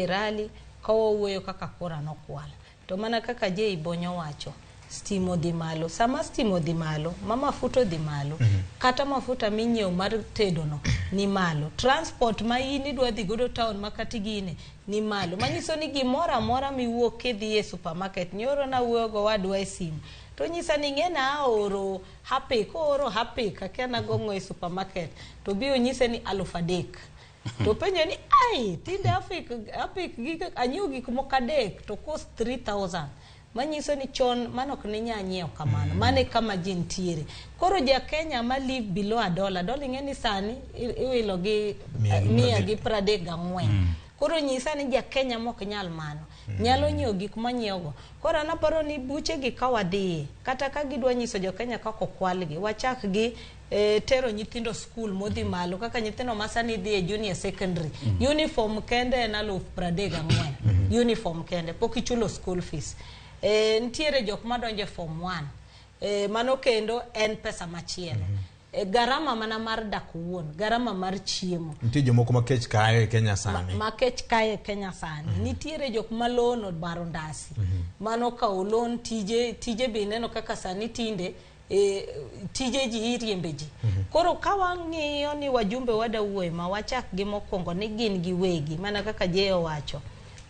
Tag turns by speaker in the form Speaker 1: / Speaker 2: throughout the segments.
Speaker 1: rali kawuoyo kaka kora nokwal to mana kaka je ibonyo wacho stimo dhi malo sama stimo dhi malo mafuta dhi malo kata mafuta minyiew mar tedo no ni malo transport ma in idwa dhi godo town makati gine ni malo manyiso ni gimora mora miwuok dhi e supermarket nyoro na wuogo wadwa e simu to nyisa ni ngena oro happy ko oro happy kakena gongo e supermarket to biyo nyise ni 3,000 to penjo ni ai tinde apik giga anyugi kuma kadek to cost 3,000 manyiso ni chon manok ni nyanyeo kamano mane kama jin tiere koro ja Kenya ma live below $1 ngeni sani iwilo gi 134 koro nyisa ni ja Kenya mok nyal mano nyalo nyiew gik manyiewo koro anaparo ni buche gi kawadhi kata ka gidwa nyiso jo Kenya kako kwalgi wachak gi tero nyithindo school modhi malo kaka nyithindo masani dhi e junior secondary uniform kende na 34 uniform kende pok ichulo school fees ntiere jok madonje form 1 mano kendo en pesa machielo garama mana mar dak wuon garama mar chiemo
Speaker 2: nitie jomoko makech kayo e Kenya sani
Speaker 1: makech kayo e Kenya sani nitiere jok malono baro ndasi mano ka ulon tije be neno kaka sani tinde tije ji iriembe ji koro kawang'iyo ni wajumbe wadawuoye ma wachak gi mokwongo ni gin gi wegi mana kaka jeyo wacho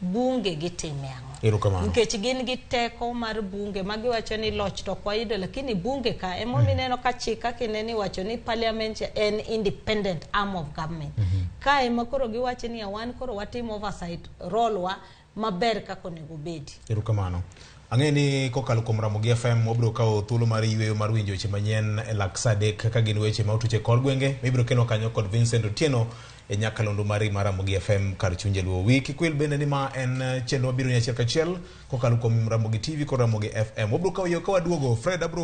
Speaker 1: bunge gitime ang'o nikech gin gi teko mar bunge magiwacho ni loch to kwaido lakini bunge ka emomineno ka chika kineni wacho ni parliament en independent arm of government ka ema koro giwacho ni wan koro watim oversight role wa maber kako nego bedi
Speaker 2: erokamano ang'eni kokalo kuom Ramogi FM wabiro kawo thuolo mar yweyo mar winjo weche manyien e laksadek ka gin weche ma utuche kor gwenge mibiro keno kanyo kod Vincent Otieno e nyakalondo mari mar Ramogi FM kar chunje luo wiki kwil bende ni ma en chenro mabiro nyachiel kachiel kokalo kuom Ramogi TV kod Ramogi FM wabiro kawo yo kawaduogo Fred abro